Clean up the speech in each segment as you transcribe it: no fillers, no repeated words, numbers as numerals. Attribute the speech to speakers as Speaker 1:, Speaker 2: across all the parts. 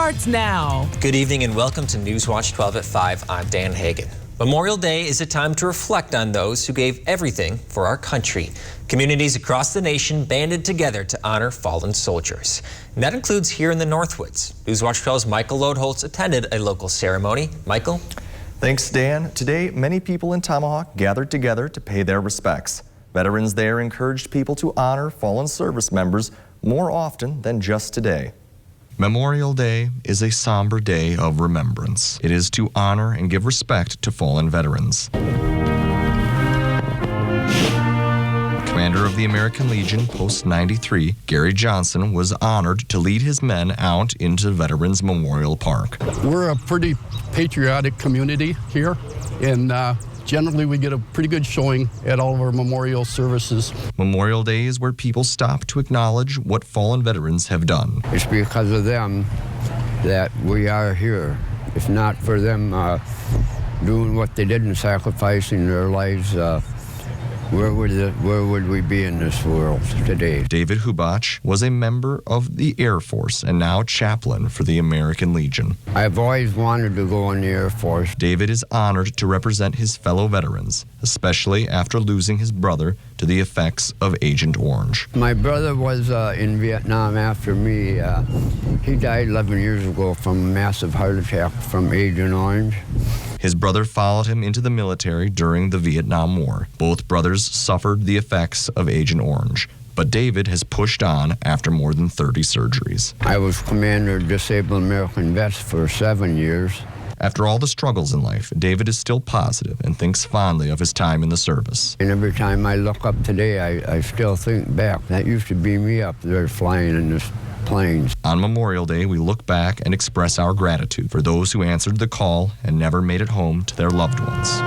Speaker 1: starts now.
Speaker 2: Good evening and welcome to Newswatch 12 at 5. I'm Dan Hagan. Memorial Day is a time to reflect on those who gave everything for our country. Communities across the nation banded together to honor fallen soldiers. And that includes here in the Northwoods. Newswatch 12's Michael Lodeholtz attended a local ceremony. Michael?
Speaker 3: Thanks, Dan. Today, many people in Tomahawk gathered together to pay their respects. Veterans there encouraged people to honor fallen service members more often than just today.
Speaker 4: Memorial Day is a somber day of remembrance. It is to honor and give respect to fallen veterans. Commander of the American Legion, Post 93, Gary Johnson, was honored to lead his men out into Veterans Memorial Park.
Speaker 5: We're a pretty patriotic community here, and generally we get a pretty good showing at all of our memorial services.
Speaker 4: Memorial Day is where people stop to acknowledge what fallen veterans have done.
Speaker 6: It's because of them that we are here. If not for them doing what they did and sacrificing their lives, where would we be in this world today?
Speaker 4: David Hubach was a member of the Air Force and now chaplain for the American Legion.
Speaker 6: I've always wanted to go in the Air Force.
Speaker 4: David is honored to represent his fellow veterans, especially after losing his brother to the effects of Agent Orange.
Speaker 6: My brother was in Vietnam after me. He died 11 years ago from a massive heart attack from Agent Orange.
Speaker 4: His brother followed him into the military during the Vietnam War. Both brothers suffered the effects of Agent Orange, but David has pushed on after more than 30 surgeries.
Speaker 6: I was commander of Disabled American Vets for 7 years.
Speaker 4: After all the struggles in life, David is still positive and thinks fondly of his time in the service.
Speaker 6: And every time I look up today, I still think back. That used to be me up there flying in this planes.
Speaker 4: On Memorial Day, we look back and express our gratitude for those who answered the call and never made it home to their loved ones.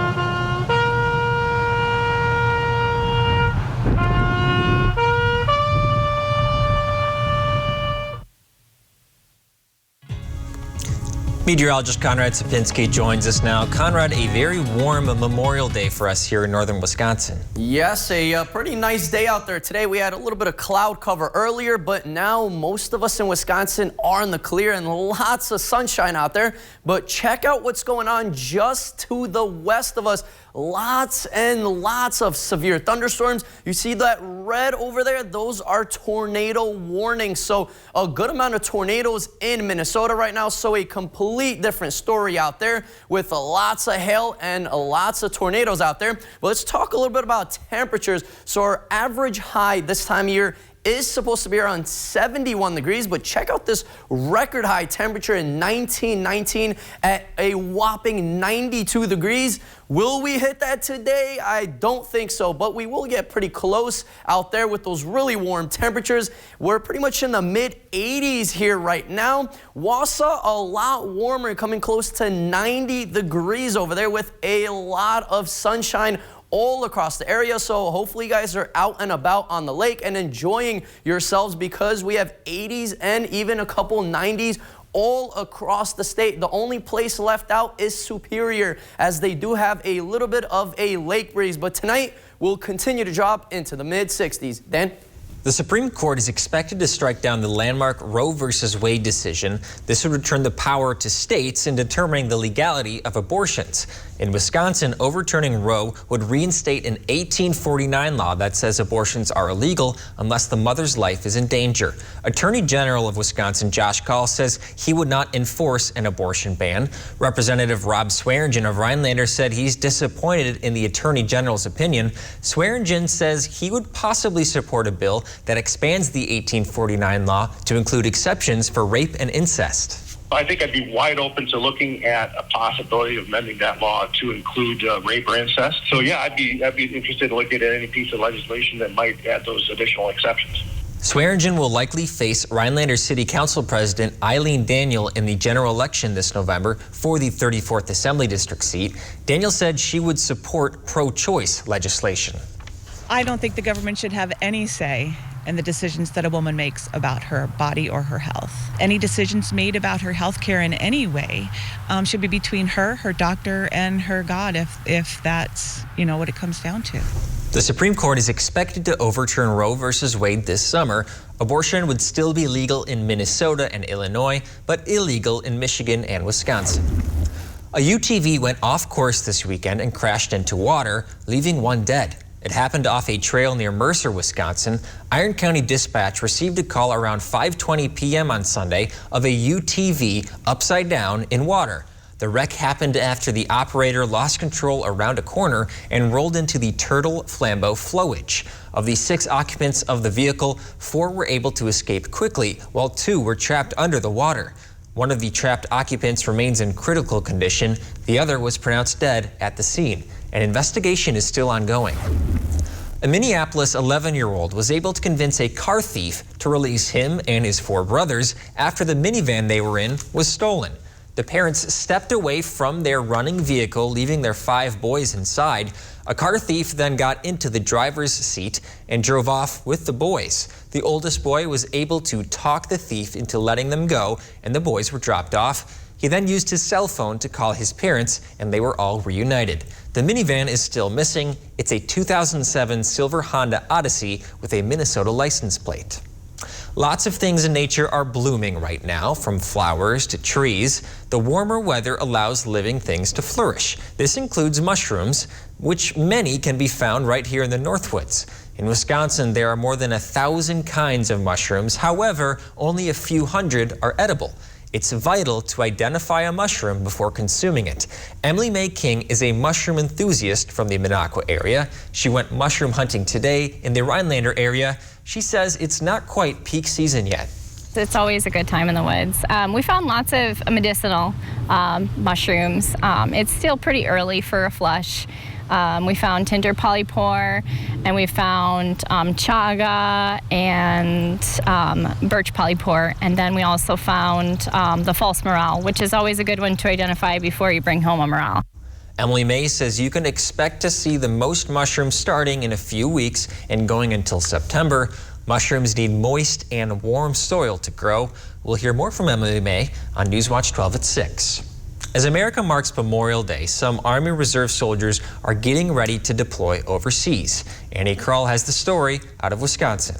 Speaker 2: Meteorologist Conrad Cipinski joins us now. Conrad, a very warm Memorial Day for us here in northern Wisconsin.
Speaker 7: Yes, a pretty nice day out there today. We had a little bit of cloud cover earlier, but now most of us in Wisconsin are in the clear and lots of sunshine out there. But check out what's going on just to the west of us. Lots and lots of severe thunderstorms. You see that red over there? Those are tornado warnings. So a good amount of tornadoes in Minnesota right now. So a complete different story out there with lots of hail and lots of tornadoes out there. But let's talk a little bit about temperatures. So our average high this time of year is supposed to be around 71 degrees, but check out this record high temperature in 1919 at a whopping 92 degrees. Will we hit that today? I don't think so, but we will get pretty close out there with those really warm temperatures. We're pretty much in the mid-80s here right now. Wausau, a lot warmer, coming close to 90 degrees over there with a lot of sunshine all across the area. So hopefully you guys are out and about on the lake and enjoying yourselves, because we have 80s and even a couple 90s all across the state. The only place left out is Superior, as they do have a little bit of a lake breeze. But tonight we'll continue to drop into the mid-60s. Dan?
Speaker 2: The Supreme Court is expected to strike down the landmark Roe v. Wade decision. This would return the power to states in determining the legality of abortions. In Wisconsin, overturning Roe would reinstate an 1849 law that says abortions are illegal unless the mother's life is in danger. Attorney General of Wisconsin Josh Kaul says he would not enforce an abortion ban. Representative Rob Swearingen of Rhinelander said he's disappointed in the Attorney General's opinion. Swearingen says he would possibly support a bill that expands the 1849 law to include exceptions for rape and incest.
Speaker 8: I think I'd be wide open to looking at a possibility of amending that law to include rape or incest. So yeah, I'd be interested in looking at any piece of legislation that might add those additional exceptions.
Speaker 2: Swearingen will likely face Rhinelander City Council President Eileen Daniel in the general election this November for the 34th Assembly District seat. Daniel said she would support pro-choice legislation.
Speaker 9: I don't think the government should have any say in the decisions that a woman makes about her body or her health. Any decisions made about her health care in any way should be between her, her doctor, and her God, if that's, what it comes down to.
Speaker 2: The Supreme Court is expected to overturn Roe v. Wade this summer. Abortion would still be legal in Minnesota and Illinois, but illegal in Michigan and Wisconsin. A UTV went off course this weekend and crashed into water, leaving one dead. It happened off a trail near Mercer, Wisconsin. Iron County Dispatch received a call around 5:20 p.m. on Sunday of a UTV upside down in water. The wreck happened after the operator lost control around a corner and rolled into the Turtle Flambeau flowage. Of the 6 occupants of the vehicle, 4 were able to escape quickly, while 2 were trapped under the water. One of the trapped occupants remains in critical condition. The other was pronounced dead at the scene. An investigation is still ongoing. A Minneapolis 11-year-old was able to convince a car thief to release him and his 4 brothers after the minivan they were in was stolen. The parents stepped away from their running vehicle, leaving their 5 boys inside. A car thief then got into the driver's seat and drove off with the boys. The oldest boy was able to talk the thief into letting them go, and the boys were dropped off. He then used his cell phone to call his parents, and they were all reunited. The minivan is still missing. It's a 2007 silver Honda Odyssey with a Minnesota license plate. Lots of things in nature are blooming right now, from flowers to trees. The warmer weather allows living things to flourish. This includes mushrooms, which many can be found right here in the Northwoods. In Wisconsin, there are more than 1,000 kinds of mushrooms. However, only a few hundred are edible. It's vital to identify a mushroom before consuming it. Emily Mae King is a mushroom enthusiast from the Minocqua area. She went mushroom hunting today in the Rhinelander area. She says it's not quite peak season yet.
Speaker 1: It's always a good time in the woods. We found lots of medicinal mushrooms. It's still pretty early for a flush. We found tinder polypore, and we found chaga and birch polypore, and then we also found the false morel, which is always a good one to identify before you bring home a morel.
Speaker 2: Emily Mae says you can expect to see the most mushrooms starting in a few weeks and going until September. Mushrooms need moist and warm soil to grow. We'll hear more from Emily Mae on Newswatch 12 at 6. As America marks Memorial Day, some Army Reserve soldiers are getting ready to deploy overseas. Annie Kroll has the story out of Wisconsin.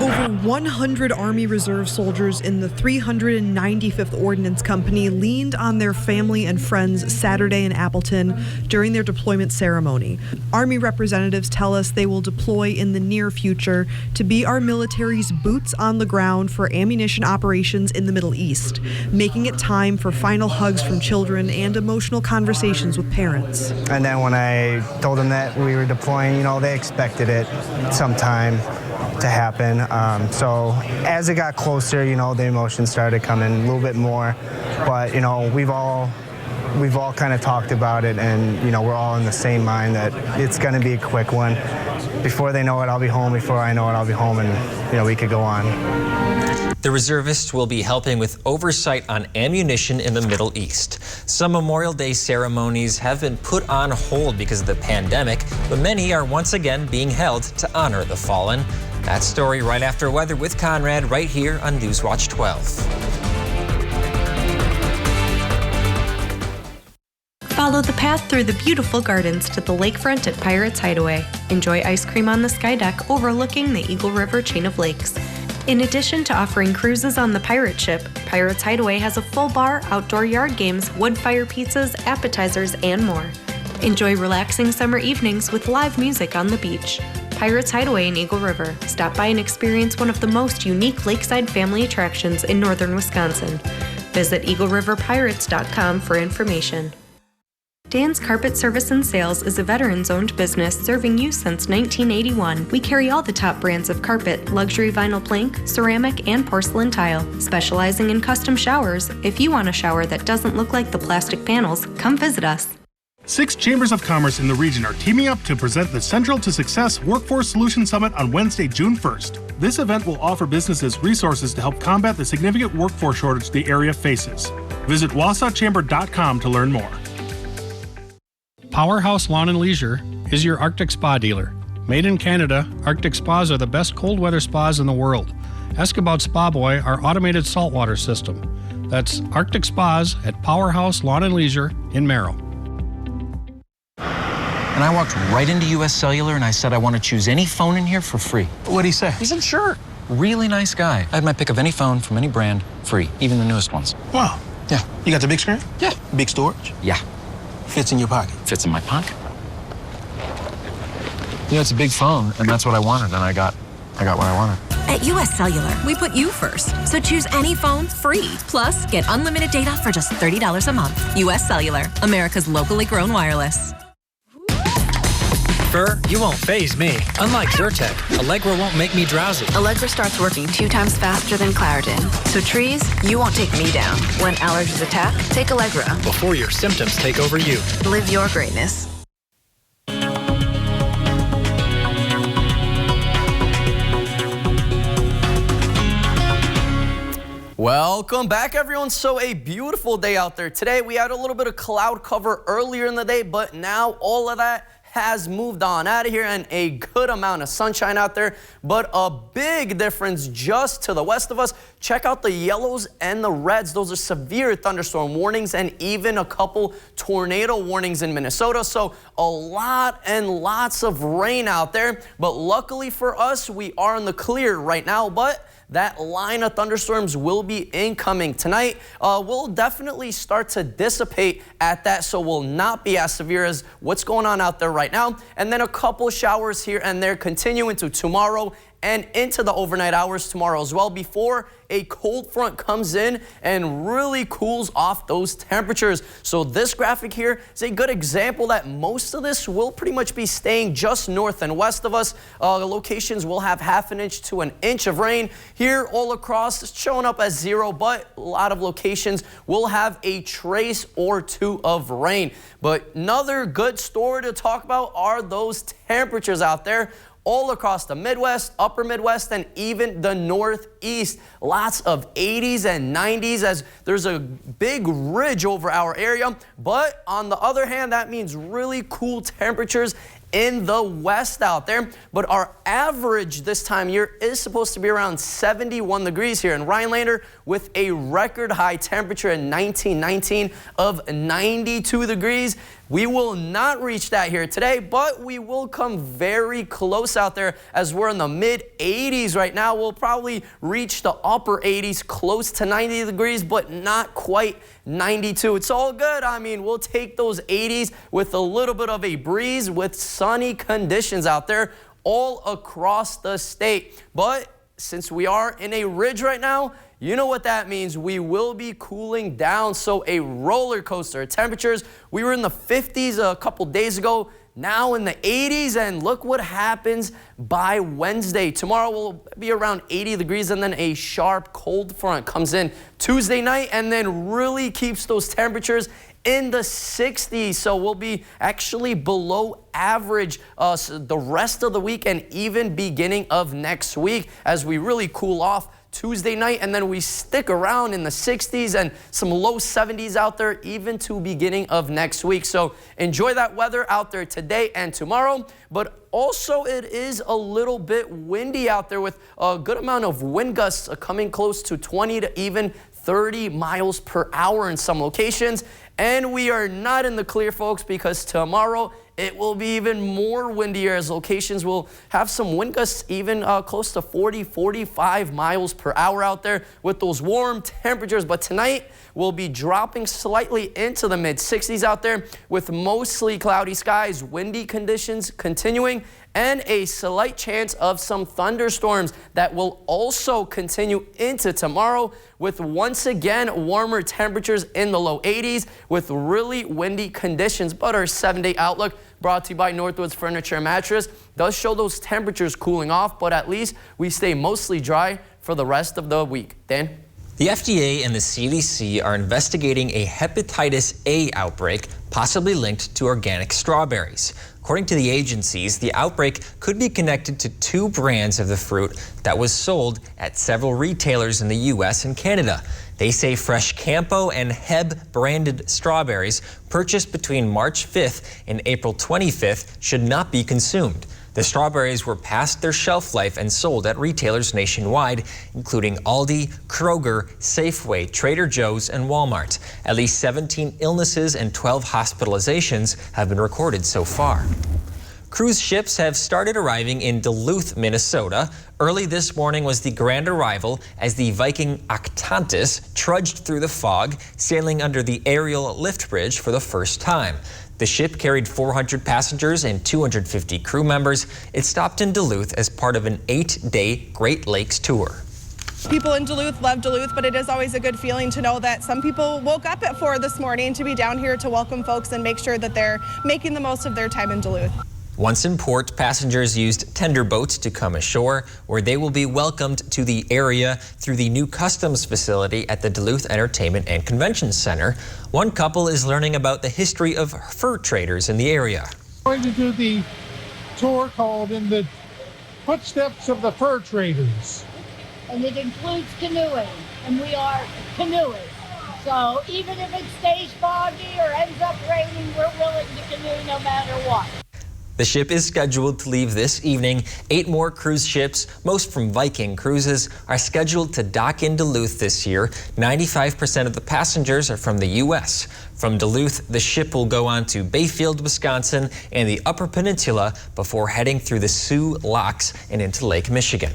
Speaker 10: Over 100 Army Reserve soldiers in the 395th Ordnance Company leaned on their family and friends Saturday in Appleton during their deployment ceremony. Army representatives tell us they will deploy in the near future to be our military's boots on the ground for ammunition operations in the Middle East, making it time for final hugs from children and emotional conversations with parents.
Speaker 11: And then when I told them that we were deploying, they expected it sometime to happen. So as it got closer, the emotions started coming a little bit more. But, we've all kind of talked about it, and, we're all in the same mind that it's going to be a quick one. Before they know it, I'll be home. Before I know it, I'll be home, and, we could go on.
Speaker 2: The reservists will be helping with oversight on ammunition in the Middle East. Some Memorial Day ceremonies have been put on hold because of the pandemic, but many are once again being held to honor the fallen. That story right after weather with Conrad right here on Newswatch 12.
Speaker 12: Follow the path through the beautiful gardens to the lakefront at Pirates Hideaway. Enjoy ice cream on the sky deck overlooking the Eagle River chain of lakes. In addition to offering cruises on the pirate ship, Pirates Hideaway has a full bar, outdoor yard games, wood fire pizzas, appetizers, and more. Enjoy relaxing summer evenings with live music on the beach. Pirates Hideaway in Eagle River. Stop by and experience one of the most unique lakeside family attractions in northern Wisconsin. Visit EagleRiverPirates.com for information. Dan's Carpet Service and Sales is a veterans-owned business serving you since 1981. We carry all the top brands of carpet, luxury vinyl plank, ceramic, and porcelain tile. Specializing in custom showers, if you want a shower that doesn't look like the plastic panels, come visit us.
Speaker 13: 6 chambers of commerce in the region are teaming up to present the Central to Success Workforce Solutions Summit on Wednesday, June 1st. This event will offer businesses resources to help combat the significant workforce shortage the area faces. Visit wausauchamber.com to learn more.
Speaker 14: Powerhouse Lawn and Leisure is your Arctic spa dealer. Made in Canada, Arctic spas are the best cold weather spas in the world. Ask about Spa Boy, our automated saltwater system. That's Arctic Spas at Powerhouse Lawn and Leisure in Merrill.
Speaker 15: And I walked right into US Cellular and I said I want to choose any phone in here for free.
Speaker 16: What'd he say?
Speaker 15: He said, sure. Really nice guy. I had my pick of any phone from any brand free, even the newest ones.
Speaker 16: Wow.
Speaker 15: Yeah.
Speaker 16: You got the big screen?
Speaker 15: Yeah.
Speaker 16: Big storage?
Speaker 15: Yeah.
Speaker 16: Fits in your pocket?
Speaker 15: Fits in my pocket. You know, it's a big phone, and that's what I wanted, and I got what I wanted.
Speaker 17: At US Cellular, we put you first. So choose any phone free. Plus, get unlimited data for just $30 a month. US Cellular, America's locally grown wireless.
Speaker 18: Fur, you won't faze me. Unlike Zyrtec, Allegra won't make me drowsy.
Speaker 19: Allegra starts working 2 times faster than Claritin. So trees, you won't take me down. When allergies attack, take Allegra.
Speaker 18: Before your symptoms take over you.
Speaker 19: Live your greatness.
Speaker 7: Welcome back, everyone. So a beautiful day out there today. We had a little bit of cloud cover earlier in the day, but now all of that has moved on out of here and a good amount of sunshine out there, but a big difference just to the west of us. Check out the yellows and the reds. Those are severe thunderstorm warnings and even a couple tornado warnings in Minnesota. So a lot and lots of rain out there, but luckily for us, we are in the clear right now, but that line of thunderstorms will be incoming tonight. Will definitely start to dissipate at that, so will not be as severe as what's going on out there right now. And then a couple showers here and there continue into tomorrow and into the overnight hours tomorrow as well before a cold front comes in and really cools off those temperatures. So this graphic here is a good example that most of this will pretty much be staying just north and west of us. The locations will have ½ an inch to an inch of rain. Here all across, it's showing up as 0, but a lot of locations will have a trace or 2 of rain. But another good story to talk about are those temperatures out there all across the Midwest, upper Midwest, and even the Northeast. Lots of 80s and 90s as there's a big ridge over our area. But on the other hand, that means really cool temperatures in the west out there. But our average this time of year is supposed to be around 71 degrees here in Rhinelander with a record high temperature in 1919 of 92 degrees. We will not reach that here today, but we will come very close out there as we're in the mid 80s right now. We'll probably reach the upper 80s, close to 90 degrees, but not quite 92. It's all good. I mean, we'll take those 80s with a little bit of a breeze with sunny conditions out there all across the state. But since we are in a ridge right now, you know what that means. We will be cooling down. So a roller coaster temperatures. We were in the 50s a couple days ago, now in the 80s, and look what happens by Wednesday. Tomorrow will be around 80 degrees, and then a sharp cold front comes in Tuesday night and then really keeps those temperatures in the 60s. So we'll be actually below average the rest of the week and even beginning of next week as we really cool off Tuesday night, and then we stick around in the 60s and some low 70s out there even to beginning of next week. So enjoy that weather out there today and tomorrow, but also it is a little bit windy out there with a good amount of wind gusts coming close to 20 to even 30 miles per hour in some locations. And we are not in the clear, folks, because tomorrow it will be even more windier as locations will have some wind gusts even close to 40, 45 miles per hour out there with those warm temperatures. But tonight we'll be dropping slightly into the mid 60s out there with mostly cloudy skies, windy conditions continuing, and a slight chance of some thunderstorms that will also continue into tomorrow with once again warmer temperatures in the low 80s with really windy conditions. But our 7-day outlook, brought to you by Northwoods Furniture and Mattress, does show those temperatures cooling off, but at least we stay mostly dry for the rest of the week. Dan?
Speaker 2: The FDA and the CDC are investigating a hepatitis A outbreak, possibly linked to organic strawberries. According to the agencies, the outbreak could be connected to 2 brands of the fruit that was sold at several retailers in the U.S. and Canada. They say fresh Campo and Heb branded strawberries purchased between March 5th and April 25th should not be consumed. The strawberries were past their shelf life and sold at retailers nationwide, including Aldi, Kroger, Safeway, Trader Joe's, and Walmart. At least 17 illnesses and 12 hospitalizations have been recorded so far. Cruise ships have started arriving in Duluth, Minnesota. Early this morning was the grand arrival as the Viking Octantis trudged through the fog, sailing under the aerial lift bridge for the first time. The ship carried 400 passengers and 250 crew members. It stopped in Duluth as part of an 8-day Great Lakes tour.
Speaker 20: People in Duluth love Duluth, but it is always a good feeling to know that some people woke up at 4 this morning to be down here to welcome folks and make sure that they're making the most of their time in Duluth.
Speaker 2: Once in port, passengers used tender boats to come ashore, where they will be welcomed to the area through the new customs facility at the Duluth Entertainment and Convention Center. One couple is learning about the history of fur traders in the area.
Speaker 21: We're going to do the tour called In the Footsteps of the Fur Traders.
Speaker 22: And it includes canoeing, and we are canoeists. So even if it stays foggy or ends up raining, we're willing to canoe no matter what.
Speaker 2: The ship is scheduled to leave this evening. 8 more cruise ships, most from Viking Cruises, are scheduled to dock in Duluth this year. 95% of the passengers are from the U.S. From Duluth, the ship will go on to Bayfield, Wisconsin, and the Upper Peninsula before heading through the Sioux Locks and into Lake Michigan.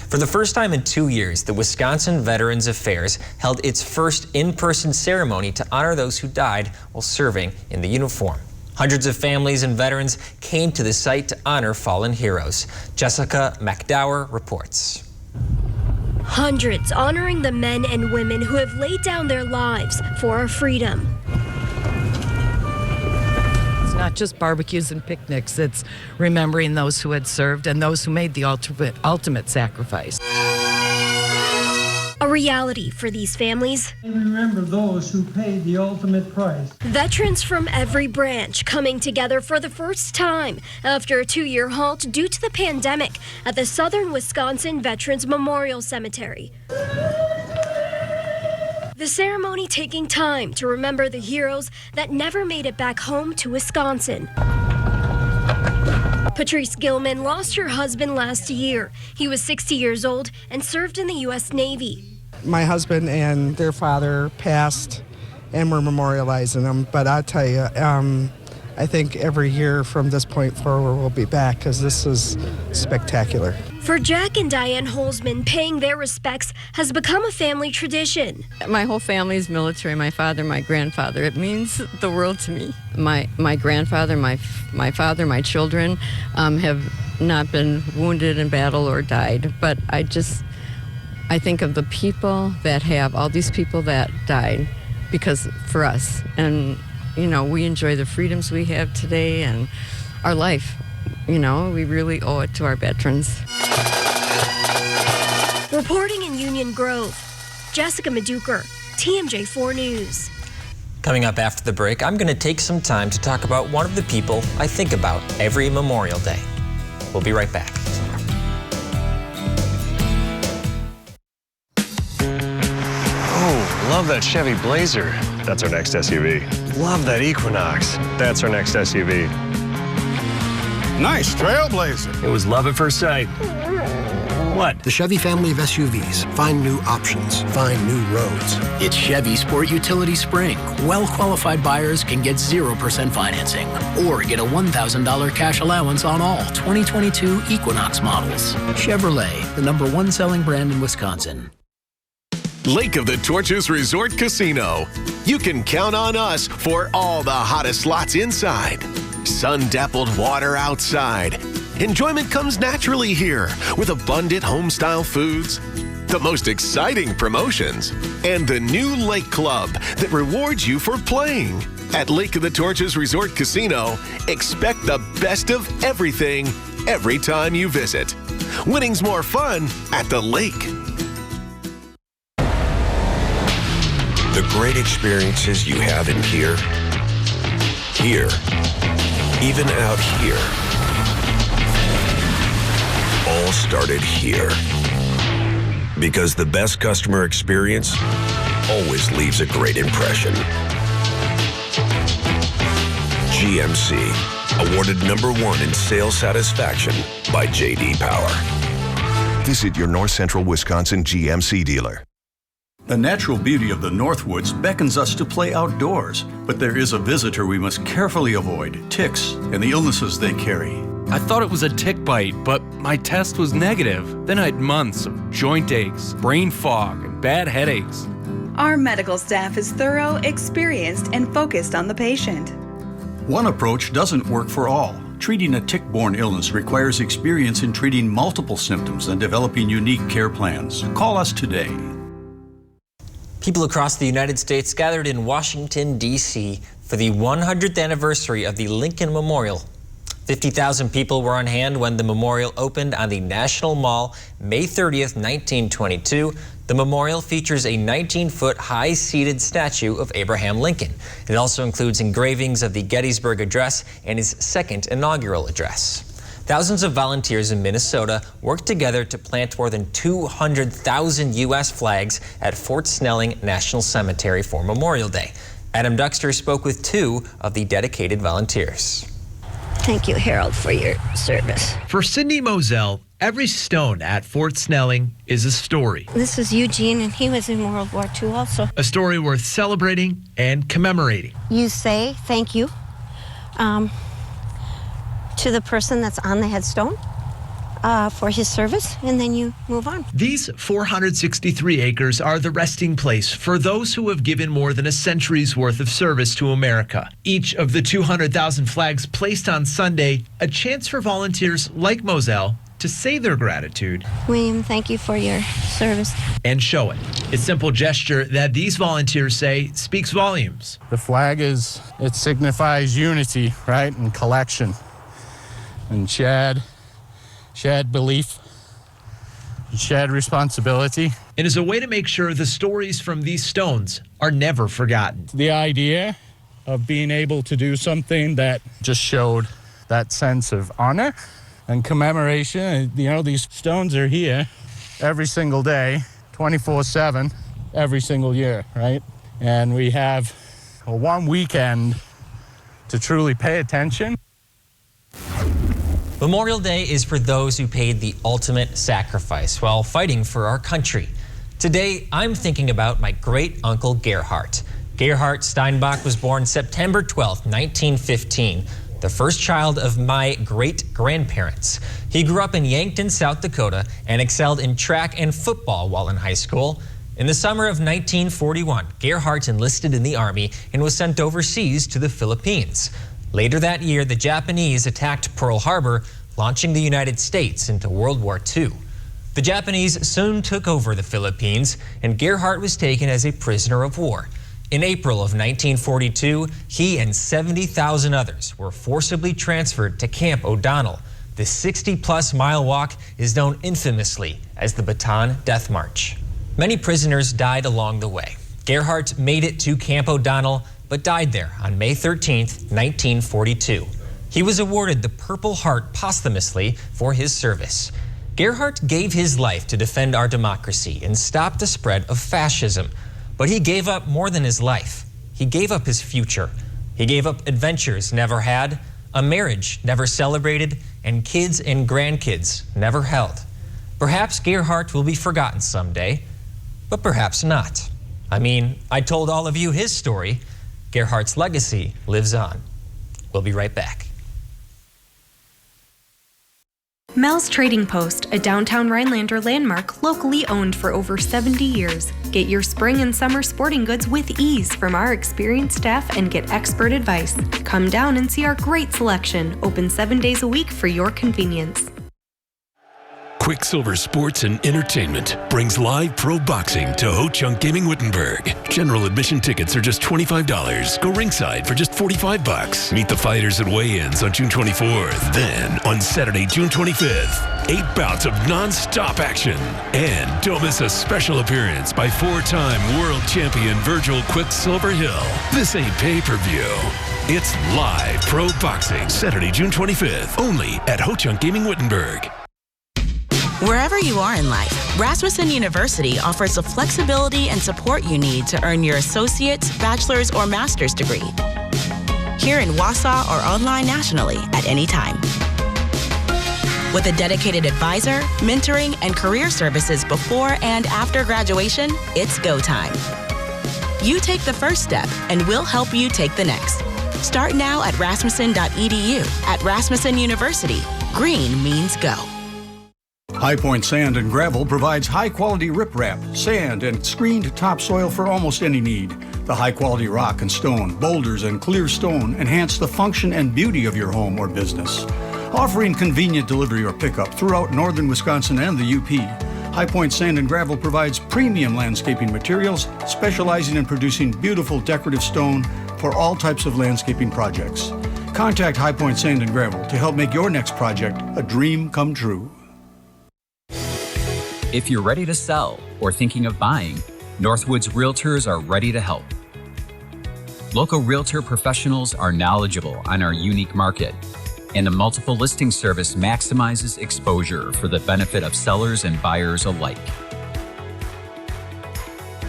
Speaker 2: For the first time in 2 years, the Wisconsin Veterans Affairs held its first in-person ceremony to honor those who died while serving in the uniform. Hundreds of families and veterans came to the site to honor fallen heroes. Jessica McDowell reports.
Speaker 23: Hundreds honoring the men and women who have laid down their lives for our freedom.
Speaker 24: It's not just barbecues and picnics, it's remembering those who had served and those who made the ultimate sacrifice.
Speaker 23: A reality for these families.
Speaker 25: And remember those who paid the ultimate price.
Speaker 23: Veterans from every branch coming together for the first time after a 2-year halt due to the pandemic at the Southern Wisconsin Veterans Memorial Cemetery. The ceremony taking time to remember the heroes that never made it back home to Wisconsin. Patrice Gilman lost her husband last year. He was 60 years old and served in the U.S. Navy.
Speaker 26: My husband and their father passed, and we're memorializing them. But I'll tell you, I think every year from this point forward we'll be back because this is spectacular.
Speaker 23: For Jack and Diane Holzman, paying their respects has become a family tradition.
Speaker 27: My whole family is military. My father, my grandfather. It means the world to me. My grandfather, my father, my children have not been wounded in battle or died. But I think of the people that have, all these people that died because for us. And, you know, we enjoy the freedoms we have today and our life. You know, we really owe it to our veterans.
Speaker 23: Reporting in Union Grove, Jessica Maduker, TMJ4 News.
Speaker 2: Coming up after the break, I'm going to take some time to talk about one of the people I think about every Memorial Day. We'll be right back.
Speaker 28: Love that Chevy Blazer. That's our next SUV. Love that Equinox. That's our next SUV.
Speaker 29: Nice Trailblazer.
Speaker 28: It was love at first sight. What?
Speaker 30: The Chevy family of SUVs. Find new options. Find new roads.
Speaker 31: It's Chevy Sport Utility Spring. Well-qualified buyers can get 0% financing or get a $1,000 cash allowance on all 2022 Equinox models. Chevrolet, the #1 selling brand in Wisconsin.
Speaker 32: Lake of the Torches Resort Casino. You can count on us for all the hottest slots inside. Sun-dappled water outside. Enjoyment comes naturally here with abundant home-style foods, the most exciting promotions, and the new Lake Club that rewards you for playing. At Lake of the Torches Resort Casino, expect the best of everything every time you visit. Winning's more fun at the lake.
Speaker 33: The great experiences you have in here, even out here, all started here. Because the best customer experience always leaves a great impression. GMC. Awarded #1 in sales satisfaction by J.D. Power. Visit your North Central Wisconsin GMC dealer.
Speaker 1: The natural beauty of the Northwoods beckons us to play outdoors, but there is a visitor we must carefully avoid: ticks and the illnesses they carry.
Speaker 3: I thought it was a tick bite, but my test was negative. Then I had months of joint aches, brain fog, and bad headaches.
Speaker 4: Our medical staff is thorough, experienced, and focused on the patient.
Speaker 1: One approach doesn't work for all. Treating a tick-borne illness requires experience in treating multiple symptoms and developing unique care plans. Call us today.
Speaker 2: People across the United States gathered in Washington, D.C. for the 100th anniversary of the Lincoln Memorial. 50,000 people were on hand when the memorial opened on the National Mall May 30th, 1922. The memorial features a 19-foot high seated statue of Abraham Lincoln. It also includes engravings of the Gettysburg Address and his second inaugural address. Thousands of volunteers in Minnesota worked together to plant more than 200,000 U.S. flags at Fort Snelling National Cemetery for Memorial Day. Adam Duxter spoke with 2 of the dedicated volunteers.
Speaker 5: Thank you, Harold, for your service.
Speaker 6: For Cindy Moselle, every stone at Fort Snelling is a story.
Speaker 5: This is Eugene, and he was in World War II also.
Speaker 6: A story worth celebrating and commemorating.
Speaker 5: You say thank you to the person that's on the headstone for his service, and then you move on.
Speaker 6: These 463 acres are the resting place for those who have given more than a century's worth of service to America. Each of the 200,000 flags placed on Sunday, a chance for volunteers like Moselle to say their gratitude.
Speaker 5: William, thank you for your service.
Speaker 6: And show it. A simple gesture that these volunteers say speaks volumes.
Speaker 21: The flag it signifies unity, right, and collection, and shared belief, and shared responsibility.
Speaker 6: It is a way to make sure the stories from these stones are never forgotten.
Speaker 21: The idea of being able to do something that just showed that sense of honor and commemoration. You know, these stones are here every single day, 24/7, every single year, right? And we have one weekend to truly pay attention.
Speaker 2: Memorial Day is for those who paid the ultimate sacrifice while fighting for our country. Today, I'm thinking about my great-uncle Gerhard. Gerhard Steinbach was born September 12, 1915, the first child of my great-grandparents. He grew up in Yankton, South Dakota, and excelled in track and football while in high school. In the summer of 1941, Gerhard enlisted in the Army and was sent overseas to the Philippines. Later that year, the Japanese attacked Pearl Harbor, launching the United States into World War II. The Japanese soon took over the Philippines, and Gerhard was taken as a prisoner of war. In April of 1942, he and 70,000 others were forcibly transferred to Camp O'Donnell. The 60-plus mile walk is known infamously as the Bataan Death March. Many prisoners died along the way. Gerhard made it to Camp O'Donnell, but died there on May 13, 1942. He was awarded the Purple Heart posthumously for his service. Gerhard gave his life to defend our democracy and stop the spread of fascism. But he gave up more than his life. He gave up his future. He gave up adventures never had, a marriage never celebrated, and kids and grandkids never held. Perhaps Gerhard will be forgotten someday, but perhaps not. I mean, I told all of you his story. Gerhard's legacy lives on. We'll be right back.
Speaker 8: Mel's Trading Post, a downtown Rhinelander landmark locally owned for over 70 years. Get your spring and summer sporting goods with ease from our experienced staff and get expert advice. Come down and see our great selection, open 7 days a week for your convenience.
Speaker 9: Quicksilver Sports and Entertainment brings live pro boxing to Ho Chunk Gaming Wittenberg. General admission tickets are just $25. Go ringside for just $45. Meet the fighters at weigh-ins on June 24th. Then, on Saturday, June 25th, 8 bouts of non-stop action. And don't miss a special appearance by 4-time world champion Virgil Quicksilver Hill. This ain't pay-per-view. It's live pro boxing, Saturday, June 25th, only at Ho Chunk Gaming Wittenberg.
Speaker 10: Wherever you are in life, Rasmussen University offers the flexibility and support you need to earn your associate's, bachelor's, or master's degree. here in Wausau or online nationally at any time. With a dedicated advisor, mentoring, and career services before and after graduation, it's go time. You take the first step, and we'll help you take the next. Start now at rasmussen.edu. At Rasmussen University, green means go.
Speaker 1: High Point Sand and Gravel provides high-quality riprap, sand, and screened topsoil for almost any need. The high-quality rock and stone, boulders, and clear stone enhance the function and beauty of your home or business. Offering convenient delivery or pickup throughout northern Wisconsin and the UP, High Point Sand and Gravel provides premium landscaping materials, specializing in producing beautiful decorative stone for all types of landscaping projects. Contact High Point Sand and Gravel to help make your next project a dream come true.
Speaker 7: If you're ready to sell or thinking of buying, Northwoods Realtors are ready to help. Local realtor professionals are knowledgeable on our unique market, and the multiple listing service maximizes exposure for the benefit of sellers and buyers alike.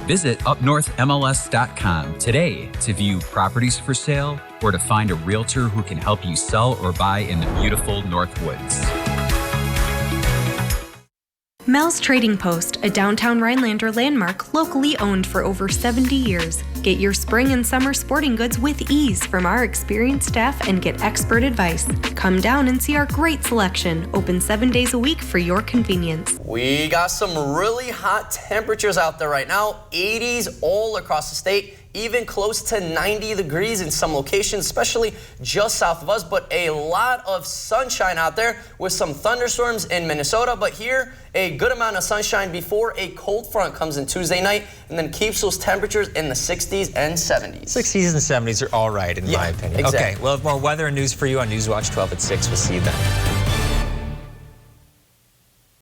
Speaker 7: Visit upnorthmls.com today to view properties for sale or to find a realtor who can help you sell or buy in the beautiful Northwoods.
Speaker 8: Mel's Trading Post, a downtown Rhinelander landmark locally owned for over 70 years. Get your spring and summer sporting goods with ease from our experienced staff and get expert advice. Come down and see our great selection, open 7 days a week for your convenience.
Speaker 11: We got some really hot temperatures out there right now, 80s all across the state. Even close to 90 degrees in some locations, especially just south of us, but a lot of sunshine out there with some thunderstorms in Minnesota. But here, a good amount of sunshine before a cold front comes in Tuesday night and then keeps those temperatures in the 60s and 70s.
Speaker 2: 60s and 70s are all right, in my opinion.
Speaker 11: Exactly.
Speaker 2: Okay, we'll have more weather and news for you on Newswatch 12 at 6. We'll see you then.